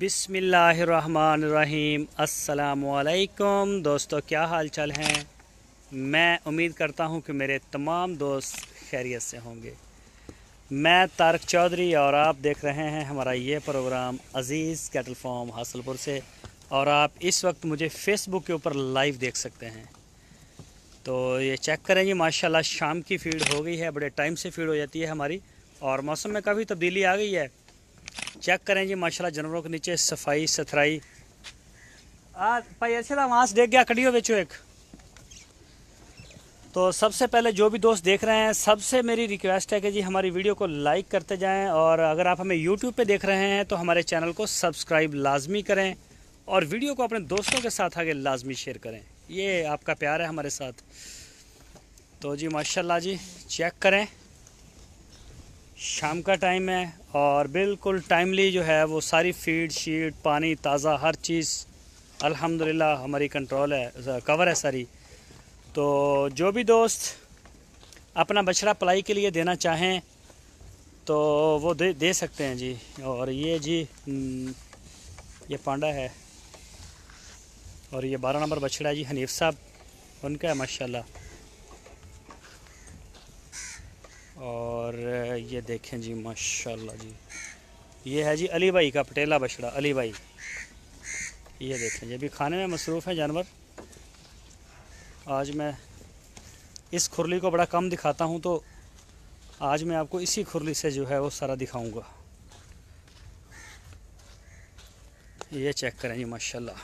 बिस्मिल्लाहिर्रहमानिर्रहीम। अस्सलामुअलैकुम दोस्तों, क्या हाल चाल हैं। मैं उम्मीद करता हूं कि मेरे तमाम दोस्त खैरियत से होंगे। मैं तारक चौधरी और आप देख रहे हैं हमारा ये प्रोग्राम अज़ीज़ कैटल फार्म हासलपुर से। और आप इस वक्त मुझे फ़ेसबुक के ऊपर लाइव देख सकते हैं। तो ये चेक करें जी, माशाल्लाह शाम की फीड हो गई है। बड़े टाइम से फीड हो जाती है हमारी और मौसम में काफ़ी तब्दीली आ गई है। चेक करें जी माशाल्लाह जानवरों के नीचे सफाई सुथराई। भाई अच्छे था वहाँ से देख गया कड़ियो बेचो एक। तो सबसे पहले जो भी दोस्त देख रहे हैं, सबसे मेरी रिक्वेस्ट है कि जी हमारी वीडियो को लाइक करते जाएं। और अगर आप हमें यूट्यूब पे देख रहे हैं तो हमारे चैनल को सब्सक्राइब लाजमी करें और वीडियो को अपने दोस्तों के साथ आगे लाजमी शेयर करें। ये आपका प्यार है हमारे साथ। तो जी माशाल्लाह जी चेक करें, शाम का टाइम है और बिल्कुल टाइमली जो है वो सारी फीड शीट पानी ताज़ा हर चीज़ अल्हम्दुलिल्लाह हमारी कंट्रोल है, कवर है सारी। तो जो भी दोस्त अपना बछड़ा पलाई के लिए देना चाहें तो वो दे सकते हैं जी। और ये जी ये पांडा है और ये 12 नंबर बछड़ा है जी, हनीफ साहब उनका है माशाल्लाह। और ये देखें जी माशाल्लाह जी, ये है जी अली भाई का पटेला बछड़ा, अली भाई। ये देखें जी, अभी खाने में मसरूफ़ है जानवर। आज मैं इस खुरली को बड़ा कम दिखाता हूँ, तो आज मैं आपको इसी खुरली से जो है वो सारा दिखाऊंगा। ये चेक करें जी माशाल्लाह,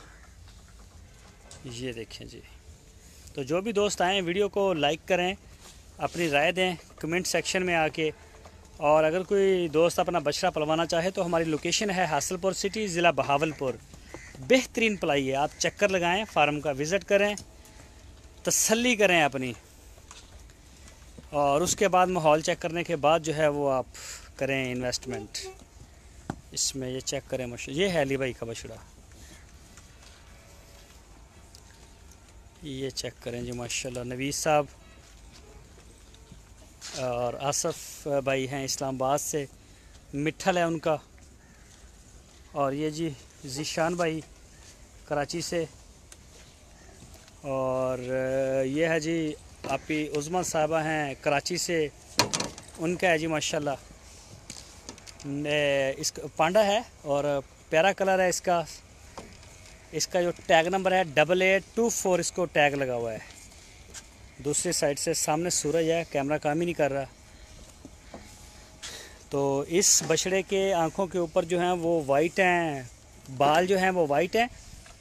ये देखें जी। तो जो भी दोस्त आएँ वीडियो को लाइक करें, अपनी राय दें कमेंट सेक्शन में आके। और अगर कोई दोस्त अपना बछड़ा पलवाना चाहे तो हमारी लोकेशन है हासलपुर सिटी, ज़िला बहावलपुर। बेहतरीन पलाई है, आप चक्कर लगाएं, फार्म का विज़िट करें, तसल्ली करें अपनी। और उसके बाद माहौल चेक करने के बाद जो है वो आप करें इन्वेस्टमेंट इसमें। ये चेक करें माशाल्लाह, ये है अली भाई का बछड़ा। ये चेक करें जी माशाल्लाह, नवीस साहब और आसफ़ भाई हैं इस्लामाबाद से, मिठल है उनका। और ये जी ज़ीशान भाई कराची से। और ये है जी आपकी उज़मा साहबा हैं कराची से, उनका है जी माशाल्लाह। इसका पांडा है और प्यारा कलर है इसका। इसका जो टैग नंबर है 8824, इसको टैग लगा हुआ है। दूसरी साइड से सामने सूरज है, कैमरा काम ही नहीं कर रहा। तो इस बछड़े के आँखों के ऊपर जो हैं वो वाइट हैं, बाल जो हैं वो वाइट हैं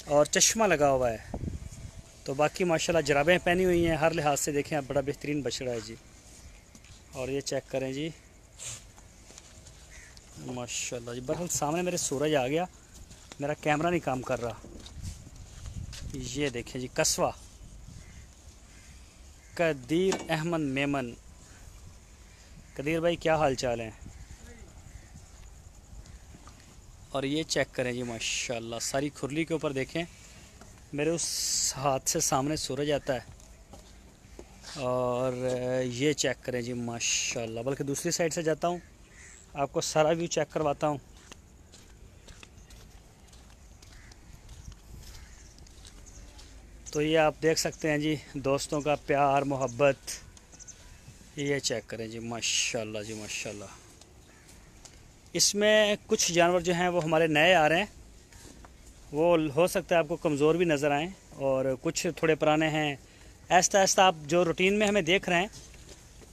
और चश्मा लगा हुआ है। तो बाकी माशाल्लाह जराबें पहनी हुई हैं, हर लिहाज से देखें आप, बड़ा बेहतरीन बछड़ा है जी। और ये चेक करें जी माशाल्लाह जी। बहरहाल सामने मेरे सूरज आ गया, मेरा कैमरा नहीं काम कर रहा। ये देखें जी कस्वा कदीर अहमद मेमन। कदीर भाई क्या हाल चाल है। और ये चेक करें जी माशाल्लाह, सारी खुरली के ऊपर देखें, मेरे उस हाथ से सामने सूरज आता है। और ये चेक करें जी माशाल्लाह, बल्कि दूसरी साइड से जाता हूँ, आपको सारा व्यू चेक करवाता हूँ। तो ये आप देख सकते हैं जी दोस्तों का प्यार मोहब्बत। ये चेक करें जी माशाल्लाह जी माशाल्लाह। इसमें कुछ जानवर जो हैं वो हमारे नए आ रहे हैं, वो हो सकता है आपको कमज़ोर भी नज़र आएँ, और कुछ थोड़े पुराने हैं। ऐसा ऐसा आप जो रूटीन में हमें देख रहे हैं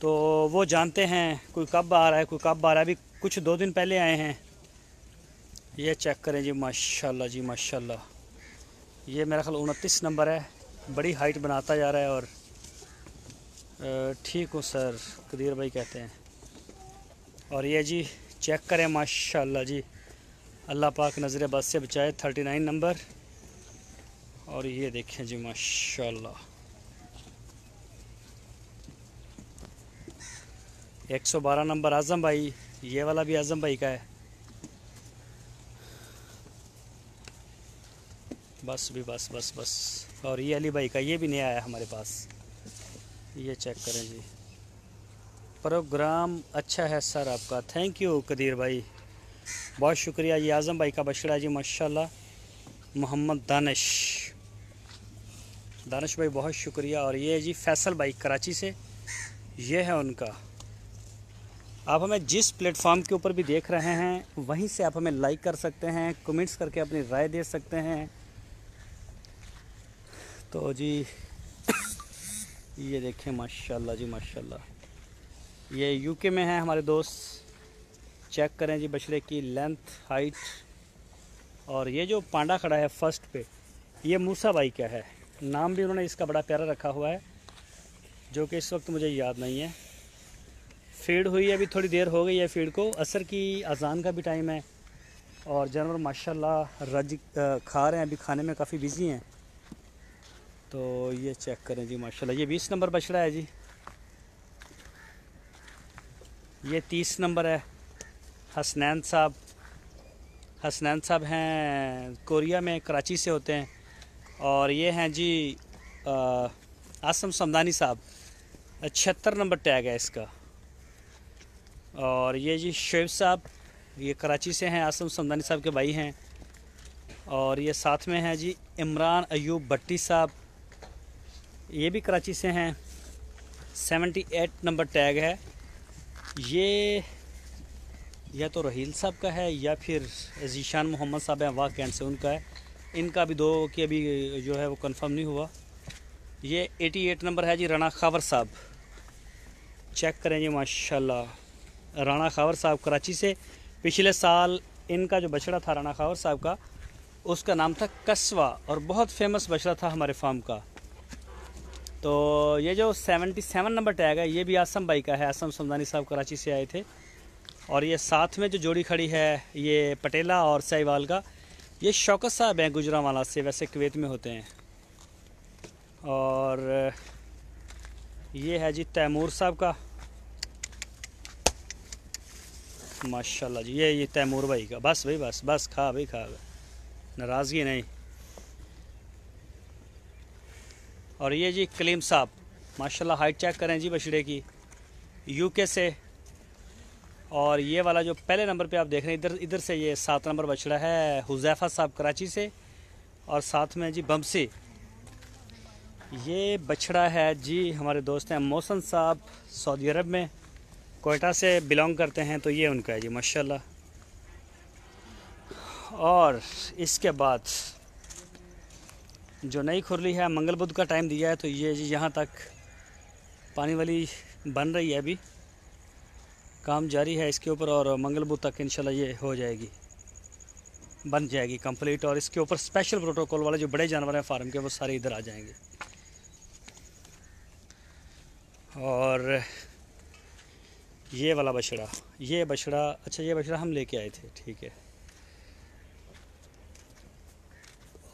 तो वो जानते हैं कोई कब आ रहा है, कोई कब आ रहा है। अभी कुछ 2 दिन पहले आए हैं। ये चेक करें जी माशाल्लाह जी माशाल्लाह। ये मेरा ख्याल 29 नंबर है, बड़ी हाइट बनाता जा रहा है। और ठीक हो सर, कदीर भाई कहते हैं। और ये जी चेक करें माशाल्लाह जी, अल्लाह पाक नज़र बद से बचाए, 39 नंबर। और ये देखें जी माशाल्लाह 112 नंबर आज़म भाई, ये वाला भी आज़म भाई का है। बस भी बस बस बस। और ये अली भाई का, ये भी नया आया हमारे पास। ये चेक करें जी, प्रोग्राम अच्छा है सर आपका, थैंक यू कदीर भाई। बहुत शुक्रिया। ये आज़म भाई का बछड़ा है जी माशाल्लाह। मोहम्मद दानिश भाई बहुत शुक्रिया। और ये जी फैसल भाई कराची से, ये है उनका। आप हमें जिस प्लेटफॉर्म के ऊपर भी देख रहे हैं वहीं से आप हमें लाइक कर सकते हैं, कमेंट्स करके अपनी राय दे सकते हैं। तो जी ये देखें माशाल्लाह जी माशाल्लाह। ये यूके में है हमारे दोस्त। चेक करें जी बछड़े की लेंथ, हाइट। और ये जो पांडा खड़ा है फर्स्ट पे, ये मूसा भाई का है। नाम भी उन्होंने इसका बड़ा प्यारा रखा हुआ है, जो कि इस वक्त मुझे याद नहीं है। फीड हुई अभी थोड़ी देर हो गई है फीड को, असर की अजान का भी टाइम है। और जानवर माशाल्लाह रज खा रहे हैं, अभी खाने में काफ़ी बिजी हैं। तो ये चेक करें जी माशाल्लाह। ये 20 नंबर बछड़ा है जी। ये 30 नंबर है। हसनैन साहब हैं कोरिया में, कराची से होते हैं। और ये हैं जी आसम समदानी साहब, 76 नंबर टैग है इसका। और ये जी शेब साहब, ये कराची से हैं, आसम समदानी साहब के भाई हैं। और ये साथ में हैं जी इमरान अयूब भट्टी साहब, ये भी कराची से हैं, 78 नंबर टैग है। ये या तो रहील साहब का है या फिर ज़ीशान मोहम्मद साहब हैं वाह कैंट से, उनका है। इनका भी दो की अभी जो है वो कंफर्म नहीं हुआ। ये 88 नंबर है जी राना खावर साहब। चेक करें जी माशाल्लाह। राना खावर साहब कराची से। पिछले साल इनका जो बछड़ा था राना खावर साहब का, उसका नाम था कस्वा, और बहुत फेमस बछड़ा था हमारे फार्म का। तो ये जो 77 नंबर टैग है, ये भी आसम भाई का है। आसम समदानी साहब कराची से आए थे। और ये साथ में जो जोड़ी खड़ी है, ये पटेला और साहिवाल का, ये शौकत साहब हैं गुजरांवाला से, वैसे कुवैत में होते हैं। और ये है जी तैमूर साहब का माशाल्लाह जी। ये तैमूर भाई का। बस भाई बस खा भाई खा, नाराज़गी नहीं। और ये जी कलीम साहब माशाल्लाह। हाइट चेक करें जी बछड़े की, यूके से। और ये वाला जो पहले नंबर पे आप देख रहे हैं, इधर से ये 7 नंबर बछड़ा है, हुज़ैफ़ा साहब कराची से। और साथ में जी बमसी, ये बछड़ा है जी हमारे दोस्त हैं मोहसन साहब, सऊदी अरब में, कोयटा से बिलोंग करते हैं। तो ये उनका है जी माशाल्लाह। और इसके बाद जो नई खुरली है, मंगल बुध का टाइम दिया है, तो ये जी यहाँ तक पानी वाली बन रही है, अभी काम जारी है इसके ऊपर। और मंगल बुध तक इंशाल्लाह ये हो जाएगी, बन जाएगी कंप्लीट। और इसके ऊपर स्पेशल प्रोटोकॉल वाले जो बड़े जानवर हैं फार्म के, वो सारे इधर आ जाएंगे। और ये वाला बछड़ा, अच्छा ये बछड़ा हम लेके आए थे, ठीक है।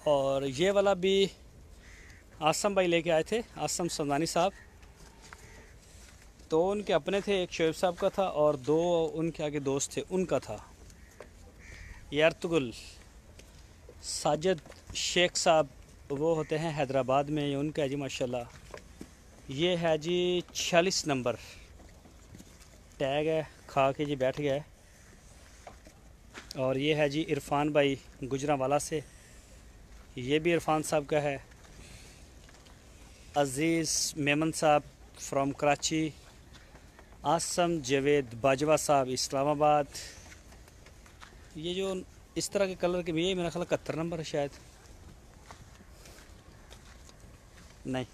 और ये वाला भी आसम भाई लेके आए थे, आसम समदानी साहब। तो उनके अपने थे, एक शोएब साहब का था और 2 उनके आगे दोस्त थे उनका था। ये अर्तुगुल साजिद शेख साहब, वो होते हैं हैदराबाद में, ये उनका है जी माशाल्लाह। ये है जी 46 नंबर टैग है, खा के जी बैठ गया है। और ये है जी इरफान भाई गुजरांवाला से, ये भी इरफान साहब का है। अज़ीज़ मेमन साहब फ्रॉम कराची। आसम जावेद बाजवा साहब इस्लामाबाद। ये जो इस तरह के कलर के भी, ये मेरा ख्याल 71 नंबर है शायद, नहीं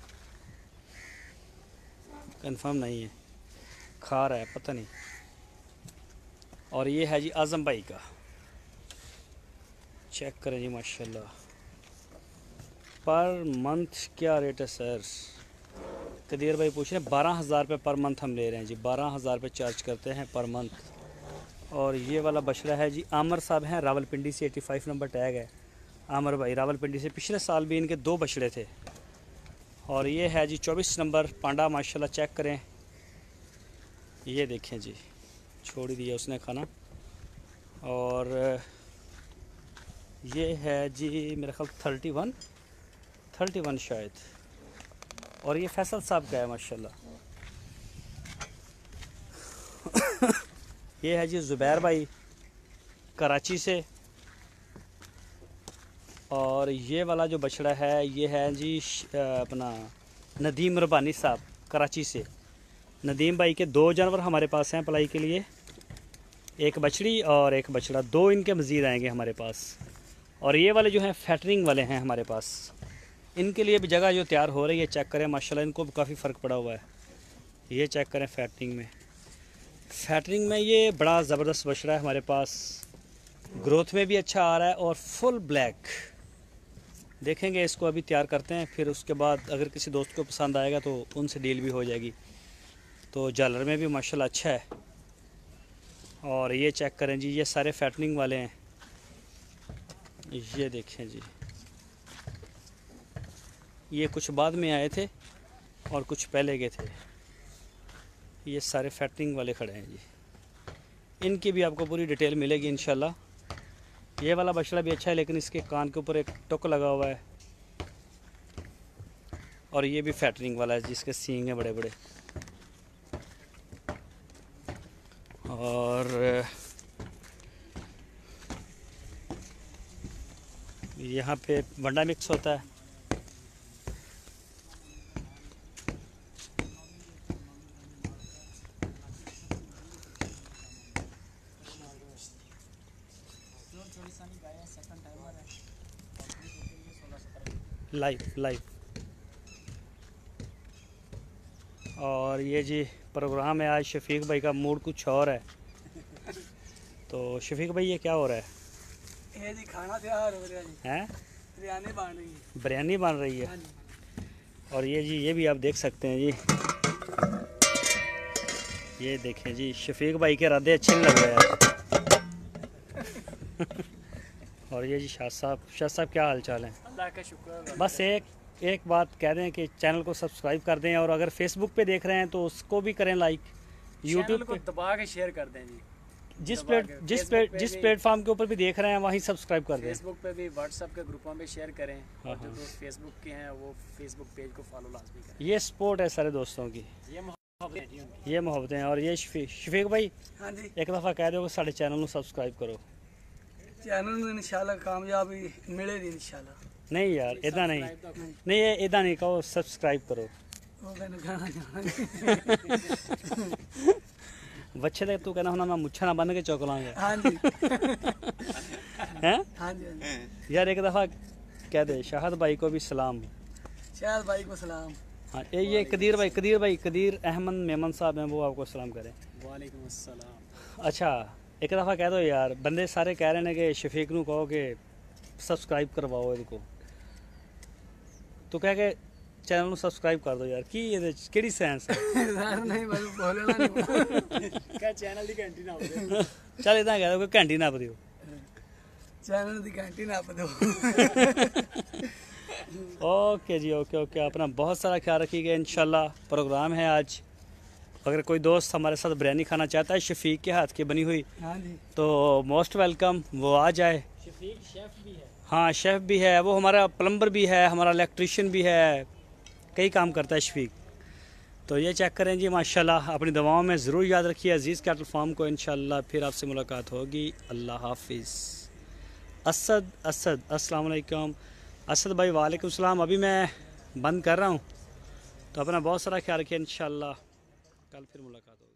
कंफर्म नहीं है, खा रहा है पता नहीं। और ये है जी आज़म भाई का, चेक करें जी माशाल्लाह। पर मंथ क्या रेट है सर? कदीर भाई पूछ रहे हैं। 12,000 रुपये पर मंथ हम ले रहे हैं जी, 12,000 रुपये चार्ज करते हैं पर मंथ। और ये वाला बछड़ा है जी आमर साहब हैं रावलपिंडी से, 85 नंबर टैग है। आमर भाई रावलपिंडी से, पिछले साल भी इनके 2 बछड़े थे। और ये है जी 24 नंबर पांडा माशाल्लाह। चेक करें, ये देखें जी, छोड़ ही दिया उसने खाना। और ये है जी मेरा ख्याल 31 शायद। और ये फैसल साहब का है माशाल्लाह। ये है जी ज़ुबैर भाई, कराची से। और ये वाला जो बछड़ा है ये है जी अपना नदीम रबानी साहब कराची से। नदीम भाई के 2 जानवर हमारे पास हैं पलाई के लिए, एक बछड़ी और एक बछड़ा, 2 इनके मज़ीद आएंगे हमारे पास। और ये वाले जो हैं फैटरिंग वाले हैं हमारे पास, इनके लिए भी जगह जो तैयार हो रही है, चेक करें माशाल्लाह इनको भी काफ़ी फ़र्क पड़ा हुआ है। ये चेक करें फैटरिंग में ये बड़ा ज़बरदस्त बछड़ा है हमारे पास, ग्रोथ में भी अच्छा आ रहा है और फुल ब्लैक। देखेंगे इसको, अभी तैयार करते हैं, फिर उसके बाद अगर किसी दोस्त को पसंद आएगा तो उनसे डील भी हो जाएगी। तो जालर में भी माशाल्लाह अच्छा है। और ये चेक करें जी, ये सारे फैटनिंग वाले हैं, ये देखें जी, ये कुछ बाद में आए थे और कुछ पहले के थे। ये सारे फैटनिंग वाले खड़े हैं जी, इनकी भी आपको पूरी डिटेल मिलेगी इंशाल्लाह। ये वाला बछड़ा भी अच्छा है, लेकिन इसके कान के ऊपर एक टुक लगा हुआ है। और ये भी फैटरिंग वाला है जिसके सींग हैं बड़े बड़े। और यहाँ पे वंडा मिक्स होता है। लाइव और ये जी प्रोग्राम है आज। शफीक भाई का मूड कुछ और है। तो शफीक भाई ये क्या हो रहा है? ये जी खाना तैयार हो रहा है जी। हैं? बिरयानी बन रही है। बिरयानी बन रही है। और ये जी, ये भी आप देख सकते हैं जी, ये देखें जी, शफीक भाई के इरादे अच्छे नहीं लग रहे हैं। और ये जी शाह साहब क्या हाल चाल है? अल्लाह का शुक्र। बस एक बात कह दें कि चैनल को सब्सक्राइब कर दें, और अगर फेसबुक पे देख रहे हैं तो उसको भी करें लाइक, यूट्यूब को दबा के शेयर कर दें जी। जिस प्लेटफॉर्म के ऊपर भी देख रहे हैं वहीं सब्सक्राइब कर दें। फेसबुक पे भी, व्हाट्सएप के ग्रुपों में शेयर करें। हाँ, और जो दोस्त फेसबुक के हैं वो फेसबुक पेज को फॉलो लाजमी करें। ये सपोर्ट है सारे दोस्तों की, ये मोहब्बतें हैं। और ये शफीक भाई, हाँ जी, एक दफ़ा कह दो कि साढ़े चैनल को सब्सक्राइब करो। चैनल में इंशाल्लाह कामयाबी मिलेगी इंशाल्लाह। नहीं यार, इदा नहीं, ये इदा नहीं कहो, सब्सक्राइब करो। वो मैंने गाना बच्चे तक तू कहना होना मैं मुच्छा ना बन के चौक लांगे। हाँ जी हैं? हाँ जी यार एक दफ़ा कह दे शाहद भाई को भी सलाम। शाहद भाई को सलाम। हाँ, ये कदीर अहमद मेमन साहब हैं, वो आपको सलाम करें। वालेकुम अस्सलाम। अच्छा, एक दफ़ा कह दो यार, बंदे सारे कह रहे हैं कि शफीक नू कहो कि सब्सक्राइब करवाओ इनको, तो कह के चैनल सब्सक्राइब कर दो यार। की ये केड़ी सेंस है? नहीं मैं बोलना नहीं। क्या चैनल दी घंटी ना हो। चल इतना कह दो कि घंटी ना बदियो, चैनल दी घंटी ना बदो। ओके जी, ओके। अपना बहुत सारा ख्याल रखिएगा। इंशाल्लाह प्रोग्राम है आज। अगर कोई दोस्त हमारे साथ बिरयानी खाना चाहता है शफीक के हाथ की बनी हुई, हाँ जी, तो मोस्ट वेलकम, वो आ जाए। शफीक शेफ भी है। हाँ, शेफ़ भी है, वो हमारा प्लम्बर भी है, हमारा इलेक्ट्रिशियन भी है, कई काम करता है शफीक। तो ये चेक करें जी माशाल्लाह। अपनी दवाओं में ज़रूर याद रखिए अजीज़ कैटल फार्म को। इंशाल्लाह फिर आपसे मुलाकात होगी। अल्लाह हाफिज़। असद अस्सलाम वालेकुम। असद भाई वालेकुम सलाम। अभी मैं बंद कर रहा हूँ, तो अपना बहुत सारा ख्याल रखिए। इंशाल्लाह कल फिर मुलाकात होगी।